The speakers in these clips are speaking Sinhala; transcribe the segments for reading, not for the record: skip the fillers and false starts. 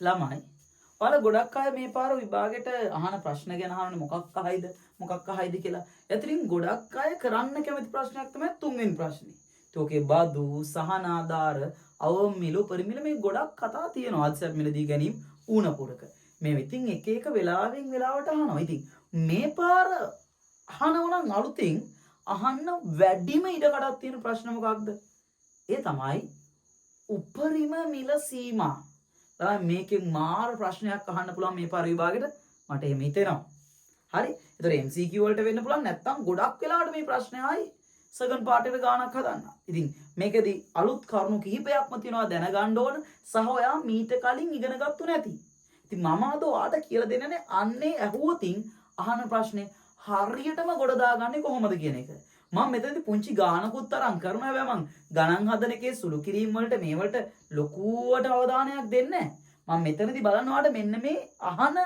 ළමයි ඔයාලා ගොඩක් අය මේ පාර විභාගෙට අහන ප්‍රශ්න ගැන අහන්නේ මොකක් අහයිද කියලා. එතනින් ගොඩක් අය කරන්න කැමති ප්‍රශ්නයක් තමයි තුන්වෙනි ප්‍රශ්නේ. ඒකේ බදු සහන ආධාර අවම මිල පරිමිල මේ ගොඩක් කතා තියෙනවා. අත්සත් මිලදී ගැනීම ඌණ පුරක. මේ ඉතින් එක එක වෙලාවෙන් වෙලාවට අහනවා. ඉතින් මේ පාර අහනවා නම් අලුතින් අහන්න වැඩිම ඉඩකඩක් තියෙන ප්‍රශ්න මොකක්ද? ඒ තමයි උපරිම මිල සීමා. තමයි මේකෙන් මාර ප්‍රශ්නයක් අහන්න පුළුවන් මේ පාර විභාගෙට මට එහෙම හිතෙනවා. හරි. ඒතර MCQ වලට වෙන්න පුළුවන් නැත්නම් ගොඩක් වෙලාවට මේ ප්‍රශ්නේ ආයි සෙකන්ඩ් පාර්ට් එකට ගානක් හදන්න. ඉතින් මේකෙදි අලුත් කරුණු කිහිපයක්ම තියෙනවා දැනගන්න ඕන සහ ඔයා මීට කලින් ඉගෙන ගත්තු නැති. ඉතින් මම අද ඔයාට කියලා දෙන්නනේ අන්නේ ඇහුවොතින් අහන ප්‍රශ්නේ හරියටම ගොඩ දාගන්නේ කොහොමද කියන එක. මම මෙතනදී පුංචි ගානකුත් තරම් කරනවා. හැබැයි මම ගණන් හදන එකේ සුළු කිරීම වලට මේ වලට ලොකුවට අවධානයක් දෙන්නේ නැහැ. මම මෙතනදී බලනවාට මෙන්න මේ අහන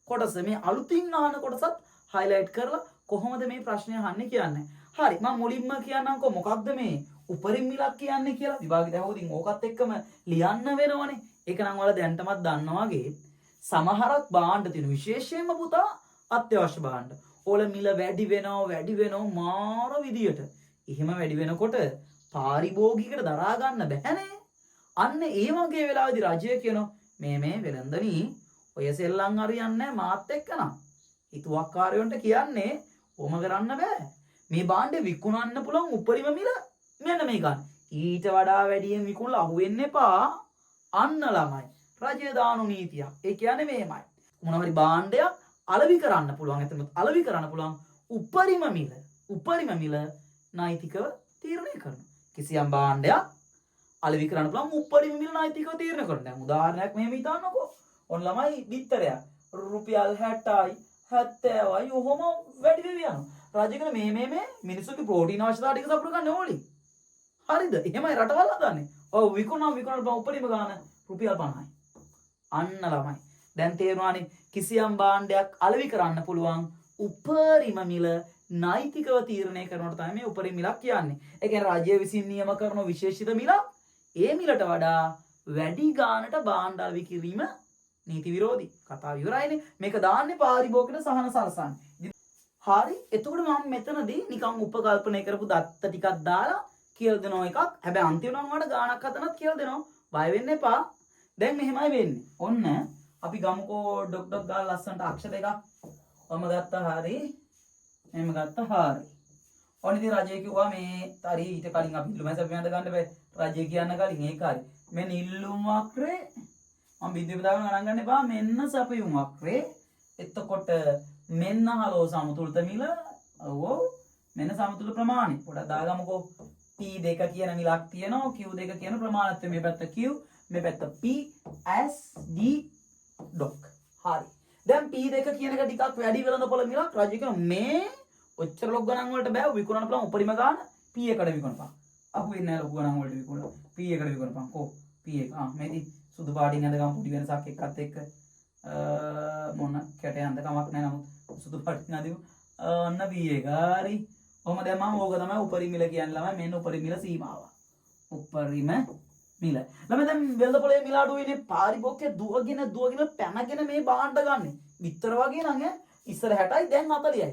කොටස මේ අලුතින් අහන කොටසත් highlight කරලා කොහොමද මේ ප්‍රශ්නය අහන්නේ කියන්නේ. හරි මම මුලින්ම කියන්නම්කෝ මොකක්ද මේ උපරිම මිලක් කියන්නේ කියලා. විභාගෙ දැහුවොතින් ඕකත් එක්කම ලියන්න වෙනවනේ. ඒක නම් ඔයාලා දැනටමත් දන්නවා වගේ සමහරක් භාණ්ඩ තියෙන විශේෂයෙන්ම පුතා අත්‍යවශ්‍ය භාණ්ඩ. ඕල මිල වැඩි වෙනවා මාර විදියට. එහෙම වැඩි වෙනකොට පාරිභෝගිකයට දරා ගන්න බැහැනේ. අන්න ඒ වගේ වෙලාවේදී රජය කියනවා මේ වෙලඳනි ඔය සෙල්ලම් හරියන්නේ මාත් එක්කනම්. හිතුවක්කාරයන්ට කියන්නේ ඔම කරන්න බෑ. මේ භාණ්ඩේ විකුණන්න පුළුවන් උපරිම මිල මෙන්න මේ ගන්න. ඊට වඩා වැඩියෙන් විකුණලා අහුවෙන්න එපා. අන්න ළමයි. රජය දානු නීතියක්. ඒ කියන්නේ මේමයි. මොනවා හරි භාණ්ඩයක් අලෙවි කරන්න පුළුවන්. එතනත් අලෙවි කරන්න පුළුවන් උපරිම මිල නෛතිකව තීරණය කරනවා. කිසියම් භාණ්ඩයක් අලෙවි කරන්න පුළුවන් උපරිම මිල නෛතිකව තීරණය කරනවා. දැන් උදාහරණයක් මෙහෙම හිතන්නකෝ. ඔන්න ළමයි බිත්තරයක් රුපියල් 60යි 70යි ඔහොම වැඩි වෙවි යනවා. රජය කියන මේ මිනිස්සුගේ ප්‍රෝටීන් අවශ්‍යතාව ටික සපුර ගන්න ඕලි. හරිද? එහෙමයි රටවල් හදන්නේ. ඔව් විකුණන උපරිම ගාන රුපියල් 50යි. අන්න ළමයි. දැන් තේරුණානේ කිසියම් භාණ්ඩයක් අලෙවි කරන්න පුළුවන් උපරිම මිල නෛතිකව තීරණය කරනකොට තමයි මේ උපරිම මිලක් කියන්නේ. ඒ කියන්නේ රජය විසින් නියම කරන විශේෂිත මිලක් ඒ මිලට වඩා වැඩි ගානට භාණ්ඩ අලෙවි කිරීම නීති විරෝධී. කතාව ඉවරයිනේ. මේක දාන්නේ පාරිභෝගික සහන සලසන්නේ. හරි. එතකොට මම මෙතනදී නිකන් උපකල්පනය කරපු දත්ත ටිකක් දාලා කියලා දෙනවා එකක්. හැබැයි අන්තිම නම් වල ගානක් හදනත් කියලා දෙනවා. බය වෙන්න එපා. දැන් මෙහෙමයි වෙන්නේ. ඔන්න අපි ගමුකෝ ඩොක් ගාලා ලස්සනට අක්ෂර එකක්. ඔම ගත්තා හරි. මෙහෙම ගත්තා හරි. ඔන්න ඉතින් රජය කිව්වා මේ හරි ඊට කලින් අපි ඉල්ලුම හැසප් වෙනද ගන්න බෑ. රජය කියන්න කලින් ඒක හරි. මෙන්න ඉල්ලුම් වක්‍රේ මම බිඳුව දාගෙන ගණන් ගන්න එපා. මෙන්න සපයුම් වක්‍රේ. එතකොට මෙන්න හලෝ සමතුලිත මිල. ඔව්. මෙන්න සමතුලිත ප්‍රමාණය. පොඩක් දාගමුකෝ. P2 කියන මිලක් තියෙනවා. Q2 කියන ප්‍රමාණයත් මේ පැත්ත Q මේ පැත්ත P S D ඩොක්. හරි. දැන් P2 කියන එක ටිකක් වැඩි වෙළඳපොළ මිලක් රජය කියන මේ ඔච්චර ලොකු ගණන් වලට බෑ විකුණන්න පුළුවන් උපරිම ගාන P1කට විකුණපන්. අහු වෙන්නේ නැහැ ලොකු ගණන් වලට විකුණලා P1කට විකුණපන්. කො P1 මේදි සුදු පාටින් හඳගම පුඩි වෙනසක් එක්කත් එක්ක මොන කැටේ හඳ කමක් නැහැ නමුත් සුදු පාටින් හඳිමු. ඔන්න P1 හරි. ඔහම දැන් මම ඕක තමයි උපරිම මිල කියන්නේ ළමයි. මෙන්න උපරිම මිල සීමාව. උපරිම මිල. ළමයි දැන් වෙළඳපොලේ මිල අඩු වෙන්නේ පාරිභෝගිකය දුවගෙන පැනගෙන මේ භාණ්ඩ ගන්න. විතර වගේ නම් ඉස්සර 60යි දැන් 40යි.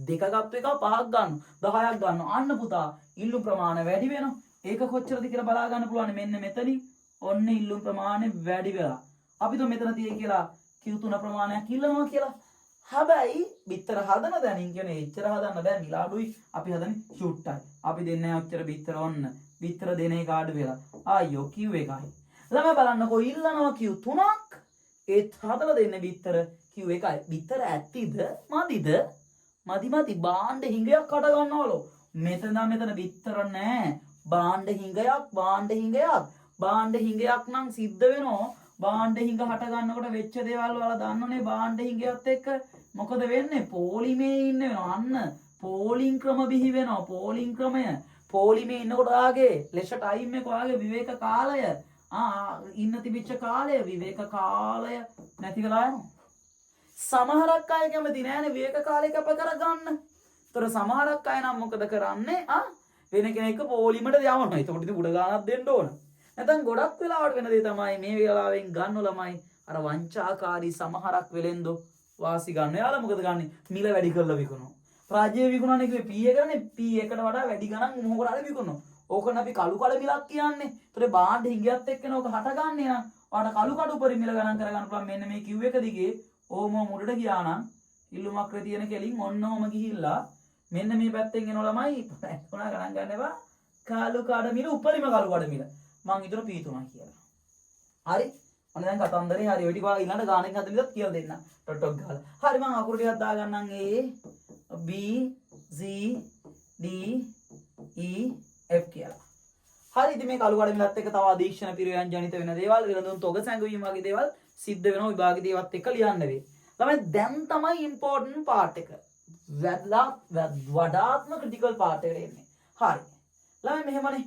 දෙක ගත්ත එක 5ක් ගන්න 10ක් ගන්න. අන්න පුතා ඉල්ලුම් ප්‍රමාණය වැඩි වෙනවා. ඒක කොච්චරද කියලා බලා ගන්න පුළුවන්. මෙන්න මෙතනින් ඔන්න ඉල්ලුම් ප්‍රමාණය වැඩි වෙලා. අපි તો මෙතන තියෙයි කියලා Q3 ප්‍රමාණයක් ඉල්ලනවා කියලා. හැබැයි බිත්තර හදන දැනින් කියන්නේ එච්චර හදන්න බෑ මිල අඩුයි. අපි හදන්නේ ෂුට්ටයි. අපි දෙන්නේ ඔච්චර බිත්තර ඔන්න. බිත්තර දෙන එක අඩු වෙලා. ආයෝ Q එකයි. ළමයි බලන්නකෝ ඉල්ලනවා Q3ක්. ඒත් හදලා දෙන්නේ බිත්තර Q එකයි. බිත්තර ඇත්තිද? මදිද? මදි භාණ්ඩ හිඟයක් කඩ ගන්නවලු. මෙතන බිත්තර නෑ. භාණ්ඩ හිඟයක් නම් සිද්ධ වෙනවා. භාණ්ඩ හිඟ හට ගන්නකොට වෙච්ච දේවල් වල දන්නනේ භාණ්ඩ හිඟයත් එක්ක මොකද වෙන්නේ? පෝලිමේ ඉන්න වෙනවා. අන්න පෝලිං ක්‍රම බිහි වෙනවා. පෝලිං ක්‍රමය පෝලිමේ ඉන්නකොට ආගේ ලෙෂ ටයිම් එක වාගේ විවේක කාලය ඉන්න තිබිච්ච කාලය විවේක කාලය නැති වෙලා යනවා. සමහරක් අය කැමති නෑනේ විවේක කාලය කැප කරගන්න. ඒතර සමහරක් අය නම් මොකද කරන්නේ? වෙන කෙනෙක් පොලිමට යවනවා. එතකොට ඉතින් උඩ ගානක් දෙන්න ඕන. නැත්නම් ගොඩක් වෙලාවට වෙන දේ තමයි මේ වෙලාවෙන් ගන්න ළමයි අර වංචාකාරී සමහරක් වෙලෙන්දෝ වාසි ගන්න. එයාලා මොකද ගන්නෙ? මිල වැඩි කරලා විකුණනවා. රාජ්‍ය විකුණන්නේ කිව්වේ P එකනේ. P එකට වඩා වැඩි ගණන් මොකකට හරි විකුණනවා. ඕකන අපි කළු කඩ මිලක් කියන්නේ. ඒතර බාණ්ඩ හිඟියත් එක්කනේ ඕක හටගන්නේ නම්. ඔයාලට කළු කඩ උපරිම මිල ගණන් කරගන්න පුළුවන්. මෙන්න මේ Q එක දිගේ ඕම මුඩට ගියා නම් ඉල්ලුමක් රේ තියෙන කෙලින් ඔන්නෝම ගිහිල්ලා මෙන්න මේ පැත්තෙන් එන ළමයි උනා ගණන් ගන්න එපා. කළු කඩ මිල උපරිම කළු කඩ මිල. මං හිතන P3 කියලා. හරි? ඔන්න දැන් කතන්දරේ හරි. ඔය ටික ඔයාලා ඊළඟ ගානෙන් හදන විදිහත් කියලා දෙන්න. ටොට් ගාලා. හරි මං අකුරු ටිකක් දාගන්නම් A B C D E F කියලා. හරි ඉතින් මේ කළු කඩ මිලත් එක්ක තව අධීක්ෂණ පිරයන් ජනිත වෙන දේවල් වෙනදුන් තොග සැඟවීම වගේ දේවල් සිද්ධ වෙනවා විභාගයේ දේවත් එක්ක ලියන්න වෙයි. ළමයි දැන් තමයි ඉම්පෝටන්ට් පාර්ට් එක. වඩාත්ම ක්‍රිටිකල් පාර්ට් එකට එන්නේ. හරි. ළමයි මෙහෙමනේ.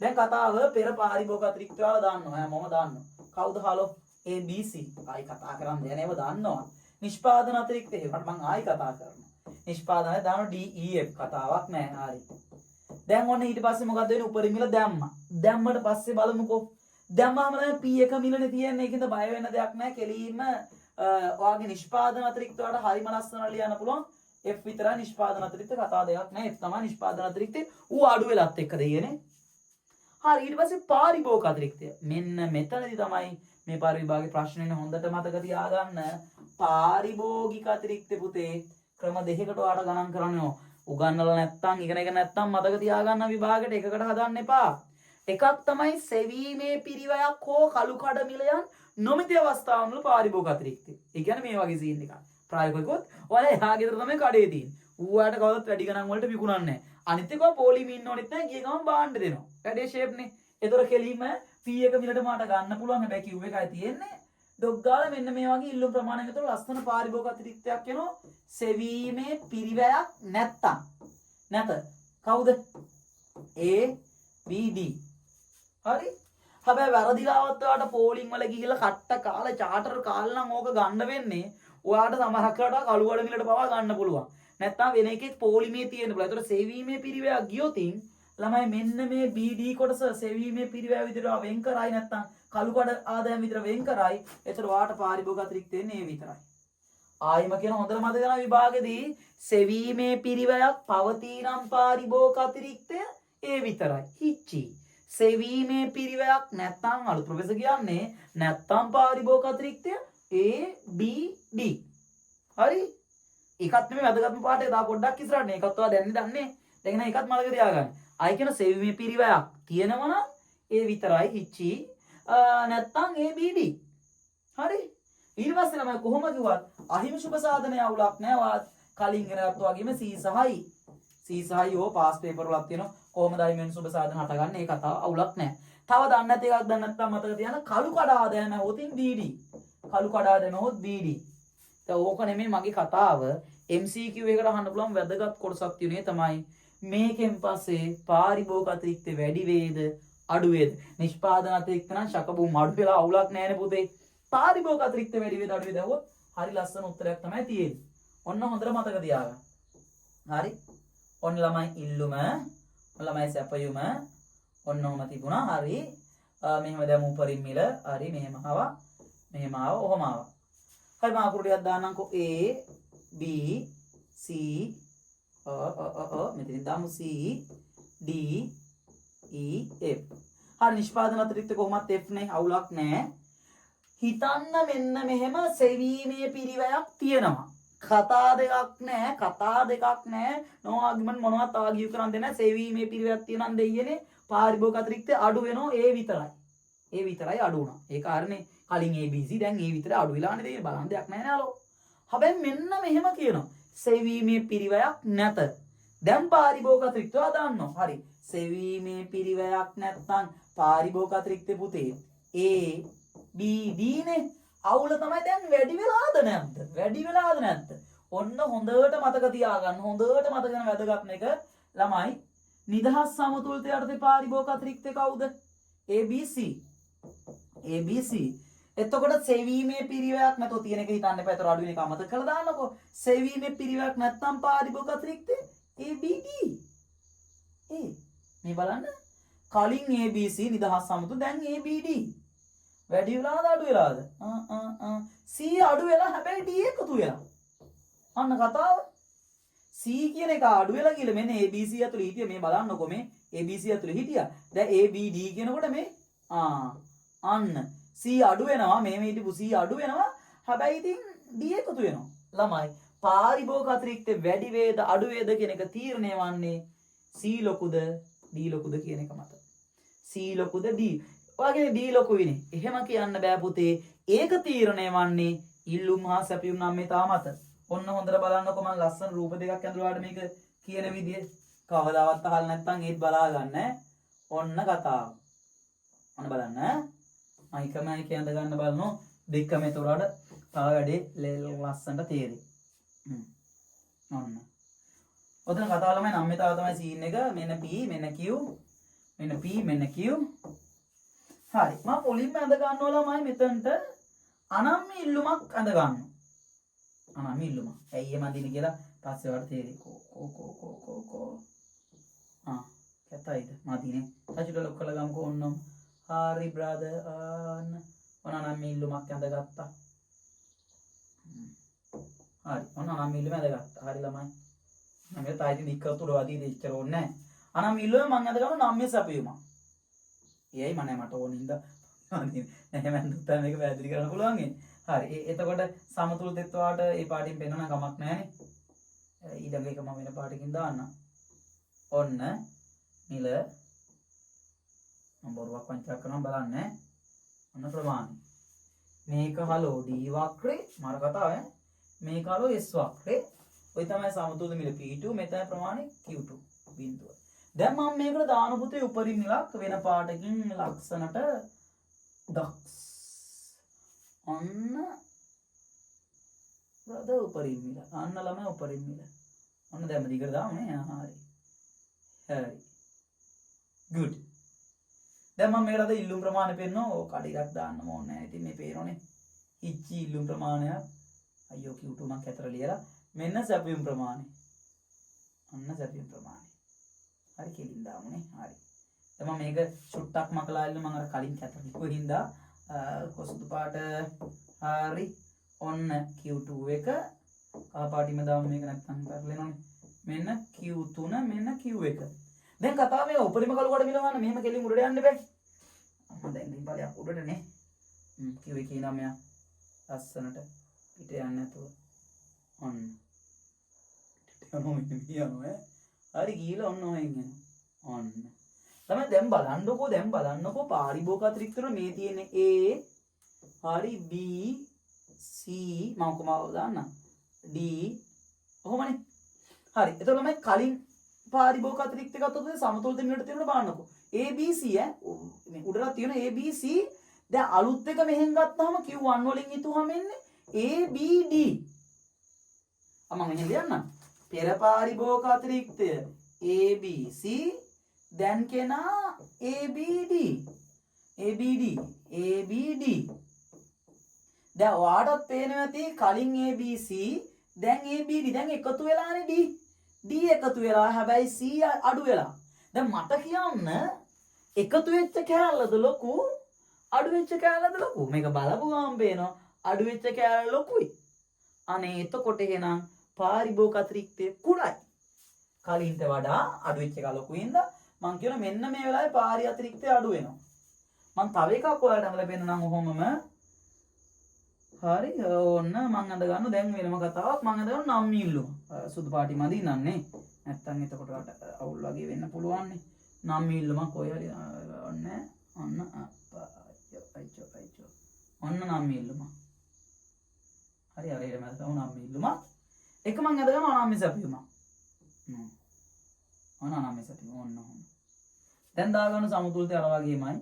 දැන් කතාව පෙර පාරිභෝගික අතිරික්ත වල දාන්නවා. හැමෝම දාන්නවා. කවුද හලෝ? A B C. ආයි කතා කරන් දෙන්නේ ඒව දාන්නවා. නිෂ්පාදන අතිරික්ත ඒකට මම ආයි කතා කරනවා. නිෂ්පාදනය දානවා D E F කතාවක් නෑ. හරි. දැන් ඔන්න ඊට පස්සේ මොකද වෙන්නේ? උපරිම මිල දැම්මා. දැම්මට පස්සේ බලමුකෝ. දැම්මාම තමයි P එක මිලනේ තියෙන්නේ. ඒකින්ද බය වෙන්න දෙයක් නෑ. කෙලින්ම ඔයාගේ නිෂ්පාදන අතිරික්ත වලට හරිම ලස්සනට ලියන්න පුළුවන්. F විතරයි නිෂ්පාදන අතිරික්ත කතා දෙයක් නෑ. F තමයි නිෂ්පාදන අතිරික්ත. ඌ අඩු වෙලත් එක්ක දෙයනේ. හරි ඊට පස්සේ පාරිභෝගික අතිරික්තය. මෙන්න මෙතනදී තමයි මේ පරිවිභාගයේ ප්‍රශ්නෙනේ හොඳට මතක තියාගන්න. පාරිභෝගික අතිරික්ත පුතේ ක්‍රම දෙකකට ඔයාලට ගණන් කරන්න ඕන. උගන්නලා නැත්තම් ඉගෙනගෙන නැත්තම් මතක තියාගන්න විභාගයට එකකට හදන්න එපා. එකක් තමයි සෙවීමේ පිරිවැයක් හෝ කළු කඩ මිලයන් නොමැති අවස්ථාවල පාරිභෝගික අතිරික්තය. ඒ කියන්නේ මේ වගේ සීන් එකක්. ප්‍රායෝගිකවොත් ඔයාලා එහා ගෙදර තමයි කඩේ තියෙන්නේ. ඌයාට කවදත් වැඩි ගණන් වලට විකුණන්නේ නැහැ. අනිත් එක පොලිම ඉන්න ඕනෙත් නැහැ. ගිය ගමන් බාණ්ඩ දෙනවා. වැඩේ ෂේප්නේ. ඒතර කෙලින්ම P එක මිලට මාට ගන්න පුළුවන්. හැබැයි Q එකයි තියෙන්නේ. ඩොග් ගාලා මෙන්න මේ වගේ ඉල්ලුම් ප්‍රමාණයකට ලස්සන පාරිභෝගික අතිරික්තයක් එනවා. සෙවීමේ පිරිවැයක් නැත්තම්. නැත. කවුද? A B D. හරි? හැබැයි වැරදිලාවත් ඔයාලට පෝලිං වල ගිහිල්ලා කට්ට කාලා චාටර් කාලා නම් ඕක ගන්න වෙන්නේ. ඔයාලට සමහරකට කළු වල මිලට පවා ගන්න පුළුවන්. නැත්තම් වෙන එකෙක් පොලිමේ තියෙන්න පුළුවන්. ඒතකොට සෙවීමේ පිරිවැය ගියොතින් ළමයි මෙන්න මේ BD කොටස සෙවීමේ පිරිවැය විදිහට වෙන් කරයි නැත්තම් කළු කඩ ආදායම විතර වෙන් කරයි. ඒතර ඔයාලට පාරිභෝගික අතිරික්ත වෙන්නේ ඒ විතරයි. ආයිම කියන හොඳට මතක ගන්න විභාගෙදී සෙවීමේ පිරිවැයක් පවතිනම් පාරිභෝගික අතිරික්තය ඒ විතරයි. හිච්චි. සෙවීමේ පිරිවැයක් නැත්තම් අලුත් ප්‍රොෆෙසර් කියන්නේ නැත්තම් පාරිභෝගික අතිරික්තය A B D. හරි? ඒකත් නෙමෙයි වැදගත්ම පාඩේ. තා පොඩ්ඩක් ඉස්සරහට නේ. ඒකත් ඔයා දැන් දන්නේ. දැන් නම් ඒකත් මතක තියාගන්න. ආයි කියන සෙවීමේ පිරිවැයක් තියෙනවා නම් ඒ විතරයි හිච්චි. නැත්තම් A B D. හරි? ඊට පස්සේ නම් කොහොම කිව්වත් අහිමි සුබ සාධනය අවුලක් නෑ. වාත් කලින් ඉගෙනගත්තු වගේම C සහයි. C සහයි ඕ පාස් පේපර් වලක් තියෙනවා. කොහොමද අහිමි සුබ සාධන හටගන්නේ? ඒ කතාව අවුලක් නෑ. තව දන්නේ නැති එකක් දන්නේ නැත්නම් මතක තියාගන්න කළු කඩ ආදායම හොතින් BD. කළු කඩ ආදායම හොත් BD. දැන් ඕක නෙමෙයි මගේ කතාව. MCQ එකකට අහන්න පුළුවන් වැදගත් කොටසක් තියෙන්නේ තමයි මේකෙන් පස්සේ පාරිභෝගික අතිරික්ත වැඩි වේද අඩු වේද? නිෂ්පාදන අතිරික්ත නම් ශකබුම් අඩු වෙලා අවුලක් නැහැනේ පුතේ. පාරිභෝගික අතිරික්ත වැඩි වේද අඩු වේද හොත් හරි ලස්සන උත්තරයක් තමයි තියෙන්නේ. ඔන්න හොඳට මතක තියාගන්න. හරි? ඔන්න ළමයි ඉල්ලුම, ළමයි සැපයුම ඔන්නෝම තිබුණා. හරි. මෙහෙම දැන් උපරිම මිල. හරි මෙහෙම ආවා. මෙහෙම ආවා. ඔහොම ආවා. හරි මම අකුරු ටිකක් දාන්නම්කෝ. A B C මෙතනින් දාමු C D E F. හරි නිෂ්පාදන අතිරික්ත කොහොමත් F නේ අවුලක් නැහැ. හිතන්න මෙන්න මෙහෙම සෙවීමේ පිරිවැයක් තියෙනවා. කතා දෙකක් නැහැ. කතා දෙකක් නැහැ. no argument මොනවත් ආගියු කරන් දෙන්නේ නැහැ. සෙවීමේ පිරිවැයක් තියෙනන් දෙයියනේ පාරිභෝගික අතිරික්ත අඩු වෙනවා ඒ විතරයි. ඒ විතරයි අඩු වුණා. ඒ කාරණේ කලින් ABC දැන් ඒ විතර අඩු වෙලානේ දෙන්නේ. බලන්න දෙයක් නැහැ නේ හැබැයි මෙන්න මෙහෙම කියනවා. සෙවීමේ පිරිවැයක් නැත. දැන් පාරිභෝගික අතිරික්තව දාන්නවා. හරි. සෙවීමේ පිරිවැයක් නැත්නම් පාරිභෝගික අතිරික්ත පුතේ A B D නේ. අවුල තමයි දැන් වැඩි වෙලාද නැද්ද? වැඩි වෙලාද නැද්ද? ඔන්න හොඳට මතක තියාගන්න. හොඳට මතක ගන්න වැදගත් එක ළමයි නිදහස් සමතුලිතය යටතේ පාරිභෝගික අතිරික්ත කවුද? ABC. ABC. එතකොට සෙවීමේ පිරිවැයක් නැතෝ තියෙන එක හිතන්න එපා. ඒතර අඩු වෙන එක අමතක කරලා දාන්නකෝ. සෙවීමේ පිරිවැයක් නැත්නම් පාරිභෝගික අතිරික්ත ABD. මේ බලන්න කලින් ABC නිදහස් සමතු දැන් ABD. වැඩි වෙලාද අඩු වෙලාද? C අඩු වෙලා හැබැයි D එකතු වෙලා. අන්න කතාව. C කියන එක අඩු වෙලා කියලා මෙන්න ABC ඇතුළේ හිටිය මේ බලන්නකො මේ ABC ඇතුළේ හිටියා. දැන් ABD කියනකොට මේ අන්න C අඩු වෙනවා මේ හිටපු C අඩු වෙනවා. හැබැයි ඉතින් D එකතු වෙනවා. ළමයි පාරිභෝග අතිරික්තේ වැඩි වේද අඩු වේද කියන එක තීරණය වන්නේ C ලොකුද D ලොකුද කියන එක මත. C ලොකුද D. ඔයගේ D ලොකුයිනේ. එහෙම කියන්න බෑ පුතේ. ඒක තීරණය වන්නේ ඉල්ලුම් හා සැපයුම් නම් මේ තාමත. ඔන්න හොඳට බලන්නකො මම ලස්සන රූප දෙකක් ඇඳලාට මේක කියන විදිය කවදාවත් අහලා නැත්නම් ඒත් බලා ගන්න. ඔන්න කතාව. ඔන්න බලන්න. මයිකම එක ඇඳ ගන්න බලනවා. දෙකම ඒතරාට තව වැඩේ ලස්සනට තේරෙයි. ඔන්න. ඔතන කතාව ළමයි නම් මෙතාව තමයි සීන් එක. මෙන්න P මෙන්න Q මෙන්න P මෙන්න Q. හරි. මම පොලින්ම ඇඳ ගන්නවා ළමයි මෙතනට අනම්ම ඉල්ලුමක් ඇඳ ගන්නවා. අනම්ම ඉල්ලුම. ඇයි එහෙම අඳින්නේ කියලා පස්සේ වලට තේරෙයි. කෝ. කැතයිද? මදිනේ. සචිට ලොක් කරලා ගමුකෝ ඔන්නම්. හරි බ්‍රදර්. ඔන්න අනම්ම ඉල්ලුමක් ඇඳගත්තා. හරි. ඔන්න අනම්ම ඉල්ලුම ඇඳගත්තා. හරි ළමයි. මම තායිටි නික්කතුර වදී දෙච්චර ඕනේ නැහැ. අනම්ම ඉල්ලුම මම ඇඳ ගන්න නම් මේ සැපයුම. එයයි මම මට ඕනින්ද නැහැ මම දුත්තා මේක පැහැදිලි කරන්න පුළුවන් හරි එතකොට සමතුලිත තත්ත්වයට ඒ පාටින් පෙන්වන්න කමක් නැහැනේ ඊළඟ එක මම වෙන පාටකින් දාන්නම් ඔන්න නිල මම බොරුවක් වංචා කරනවා බලන්න ඔන්න ප්‍රමාණය මේක හලෝ D වක්‍රේ මාර කතාව මේක හලෝ S වක්‍රේ ඔය තමයි සමතුලිත මිල P2 මෙතන ප්‍රමාණය Q2 බිඳුව දැන් මම මේකට දාන පුතේ උපරිම මිලක් වෙන පාටකින් ලක්ෂණට දක්ස් ඔන්න රද උපරිම මිල අන්න ළමයි උපරිම මිල ඔන්න දැන් දිගට දාමු නේ හරි good දැන් මම මේකට අද ඉල්ලුම් ප්‍රමාණය පෙන්නනවා ඕක කඩියක් දාන්න ඕනේ නැහැ ඉතින් මේ පේනෝනේ ඉච්චි ඉල්ලුම් ප්‍රමාණයක් අයියෝ Q2 මම කතර ලියලා මෙන්න සැපයුම් ප්‍රමාණය ඔන්න සැපයුම් ප්‍රමාණය හරි කෙලින් දාමුනේ හරි දැන් මම මේක චුට්ටක් මකලා ඉන්න මම අර කලින් කැතර ලිකුවේ හින්දා කොසුදු පාට හරි ඔන්න Q2 එක කහ පාටින්ම දාමු මේක නැත්තම් පෙරලෙනවනේ මෙන්න Q3 මෙන්න Q එක දැන් කතාව මේ උපරිම කළු කොට මිලවන්න මෙහෙම කෙලින් උඩට යන්න බෑ මම දැන් ඉතින් බලයක් උඩටනේ Q එකේ නම් මෙයා ලස්සනට පිට යන්නේ නැතුව ඔන්න පිට යනවා හරි ගිහලා ඔන්න ඔහෙන් එනවා ඔන්න තමයි දැන් බලන්නකෝ පාරිභෝග අතිරික්තව මේ තියෙන A හරි B C මම කොමාව දාන්න D ඔහොමනේ හරි එතකොට මම කලින් පාරිභෝග අතිරික්ත ගත්තොත් සමතුලිත මිලට තියෙනවද බලන්නකෝ A B C මේ උඩට තියෙන A B C දැන් අලුත් එක මෙහෙන් ගත්තාම Q1 වලින් හිතුවම එන්නේ A B D මම මෙහෙන් ලියන්නම් පෙර පාරිභෝග අතිරික්තය A B C දැන් කෙනා ABD දැන් ඔයාටත් පේනවා ඇති කලින් ABC දැන් ABD දැන් එකතු වෙලානේ D එකතු වෙලා හැබැයි C අඩු වෙලා දැන් මට කියන්න එකතු වෙච්ච කෑල්ලද ලොකු අඩු වෙච්ච කෑල්ලද ලොකු මේක බලපුවාම පේනවා අඩු වෙච්ච කෑල්ල ලොකුයි අනේ එතකොට එහෙනම් පාරිභෝග අතිරික්තය කුඩායි කලින්ට වඩා අඩු වෙච්ච එක ලොකුයින්ද මං කියන මෙන්න මේ වෙලාවේ පාරි අතිරික්තය අඩු වෙනවා. මං තව එකක් ඔයාලට අඳලා පෙන්නනම් ඔහොමම. හරි ඕන්න මං අඳ ගන්න දැන් වෙනම කතාවක් මං අඳ ගන්න නම් ඉල්ලුම. සුදු පාටි මදි නන්නේ. නැත්තම් එතකොට අවුල් වගේ වෙන්න පුළුවන් නේ. නම් ඉල්ලුමක් ඔය හරි ඔන්න අයිචෝ. ඔන්න නම් ඉල්ලුම. හරි අර එහෙම තමයි නම් ඉල්ලුම. එක මං අඳ ගන්න අනාමි සැපියුම. අනාමි සැපියුම ඔන්න ඔහොම. දැන් දාගන්න සමතුලිතය අර වගේමයි.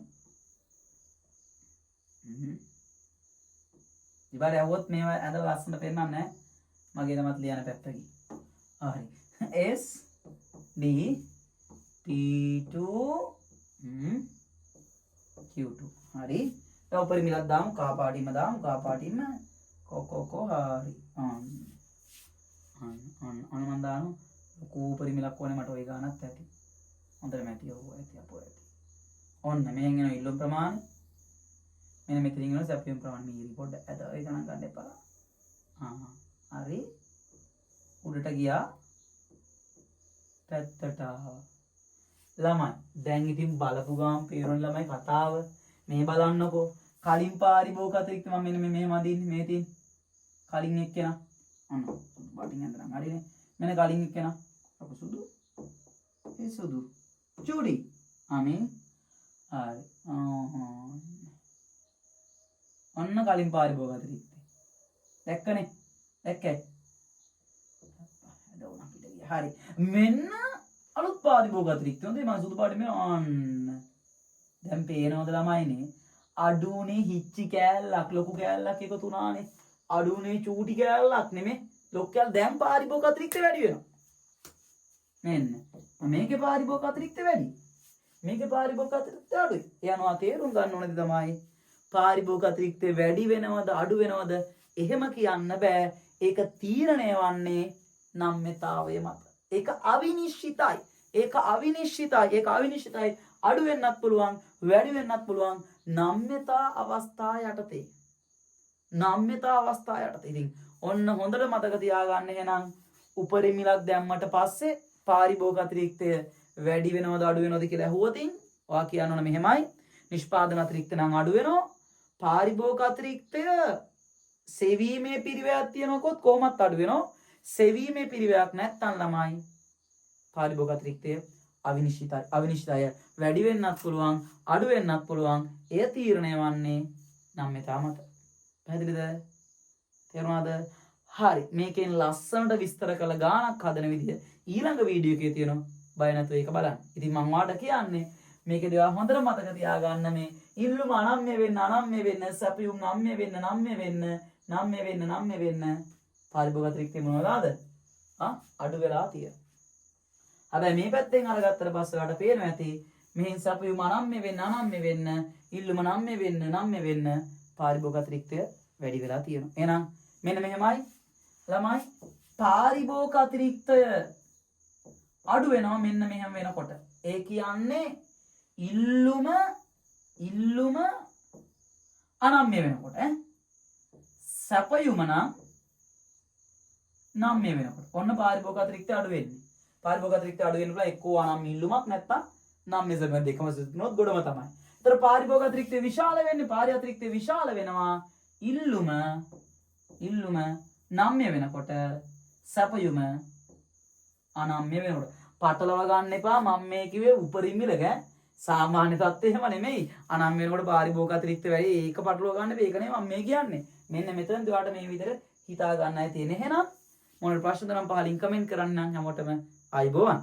ඉබාර ඇහුවොත් මේවා ඇඳලා ලස්සනට පෙන්නන්නේ නැහැ. මගේ නමත් ලියන පැත්තකින්. හරි. S D T2 Q2. හරි. දැන් උඩින් මිලක් දාමු. කහ පාටින්ම දාමු. කහ පාටින්ම කො හරි. අන්න මන් දානවා. කෝපරි මිලක් ඕනේ මට ওই ගානක් ඇති. හොඳට මැටි ඕව ඇති අපෝ ඇති. ඔන්න මෙහෙන් එන ඉල්ලුම් ප්‍රමාණය. මෙන්න මෙතනින් එන සැපයුම් ප්‍රමාණය මේ පොඩ්ඩක් ඇද ඒ ගණන් ගන්න එපා. හරි. උඩට ගියා. පැත්තට ආවා. ළමයි දැන් ඉතින් බලපු ගාම් පේරොන් ළමයි කතාව මේ බලන්නකෝ. කලින් පාරිභෝග අතිරික්ත මම මෙන්න මෙහෙම අදින්නේ මේ තියෙන. කලින් එක්කෙනා. අන්න වටින් යනවා හරිනේ. මෙන්න කලින් එක්කෙනා. අප සුදු. ඒ සුදු. චූඩි. මේ හරි. ඔන්න කලින් පාරිභෝග අතිරික්ත. දැක්කනේ? දැක්කේ? දවුණා පිට ගියා. හරි. මෙන්න අලුත් පාරිභෝග අතිරික්ත. හොඳයි මම සුදු පාට මේ අන්න. දැන් පේනවද ළමයිනේ? අඩුනේ හිච්චි කෑල්ලක් ලොකු කෑල්ලක් එකතු වුණානේ. අඩුනේ චූටි කෑල්ලක් නෙමෙයි. ලොකු කෑල්ල දැන් පාරිභෝග අතිරික්ත වැඩි වෙනවා. මෙන්න. මේකේ පාරිභෝග අතිරික්ත වැඩි. මේකේ පාරිභෝග අතිරික්ත අඩුයි. යනවා තේරුම් ගන්න ඕනේද තමයි. පාරිභෝග අතිරික්ත වැඩි වෙනවද අඩු වෙනවද එහෙම කියන්න බෑ. ඒක තීරණය වන්නේ නම්‍යතාවය මත. ඒක අවිනිශ්චිතයි. ඒක අවිනිශ්චිතයි. අඩු වෙන්නත් පුළුවන්, වැඩි වෙන්නත් පුළුවන් නම්‍යතා අවස්ථා යටතේ. ඉතින් ඔන්න හොඳට මතක තියාගන්න එහෙනම් උපරිමිලක් දැම්මට පස්සේ පාරිභෝග අතිරික්තය වැඩි වෙනවද අඩු වෙනවද කියලා අහුවතින් ඔයා කියන්න ඕන මෙහෙමයි. නිෂ්පාදන අතිරික්ත නම් අඩු වෙනවා. පාරිභෝග අතිරික්තය සෙවීමේ පිරිවැයක් තියෙනකොත් කොහොමත් අඩු වෙනවා. සෙවීමේ පිරිවැයක් නැත්නම් ළමයි පාරිභෝග අතිරික්තය අවිනිශ්චිතයි. වැඩි වෙන්නත් පුළුවන්, අඩු වෙන්නත් පුළුවන්. එය තීරණය වන්නේ නම්‍යතා මත. පැහැදිලිද? තේරුණාද? හරි. මේකෙන් ලස්සනට විස්තර කළ ගානක් හදන විදිය ඊළඟ වීඩියෝ එකේ තියෙනවා. බය නැතුව ඒක බලන්න. ඉතින් මම ඔයාලට කියන්නේ මේකේදී ඔයා හොඳට මතක තියාගන්න මේ ඉල්ලුම අනම්‍ය වෙන්න, සැපයුම් නම්‍ය වෙන්න පාරිභෝග අතිරික්තය මොනවාද? අඩු වෙලා තියෙනවා. හැබැයි මේ පැත්තෙන් අරගත්තට පස්සේ ඔයාලට පේනවා ඇති මෙහෙන් සැපයුම අනම්‍ය වෙන්න, ඉල්ලුම නම්‍ය වෙන්න පාරිභෝග අතිරික්තය වැඩි වෙලා තියෙනවා. එහෙනම් මෙන්න මෙහෙමයි ළමයි පාරිභෝග අතිරික්තය අඩු වෙනවා මෙන්න මෙහෙම වෙනකොට. ඒ කියන්නේ ඉල්ලුම අනම්‍ය වෙනකොට සැපයුම නම්‍ය වෙනකොට. ඔන්න පාරිභෝග අතිරික්තය අඩු වෙන්නේ. පාරිභෝග අතිරික්තය අඩු වෙන්න පුළුවන් එක්කෝ අනම්‍ය ඉල්ලුමක් නැත්තම් නම්‍ය සැප දෙකම සිදුනොත් ගොඩම තමයි. ඒතර පාරිභෝග අතිරික්තය විශාල වෙන්නේ අතිරික්තය විශාල වෙනවා ඉල්ලුම නම්‍ය වෙනකොට සැපයුම අනම්‍ය වෙනකොට. පටලව ගන්න එපා මම මේ කිව්වේ උපරිම මිල සාමාන්‍ය තත්ත්වය එහෙම නෙමෙයි. අනම්‍ය වෙනකොට පාරිභෝග අතිරික්ත වැඩි. ඒක පටලව ගන්න එපා. ඒක නෙමෙයි මම මේ කියන්නේ. මෙන්න මෙතනදී ඔයාලට මේ විදිහට හිතා ගන්නයි තියෙන්නේ. එහෙනම් මොන ප්‍රශ්නද නම් පහලින් කමෙන්ට් කරන්න හැමෝටම ආයිබෝවන්.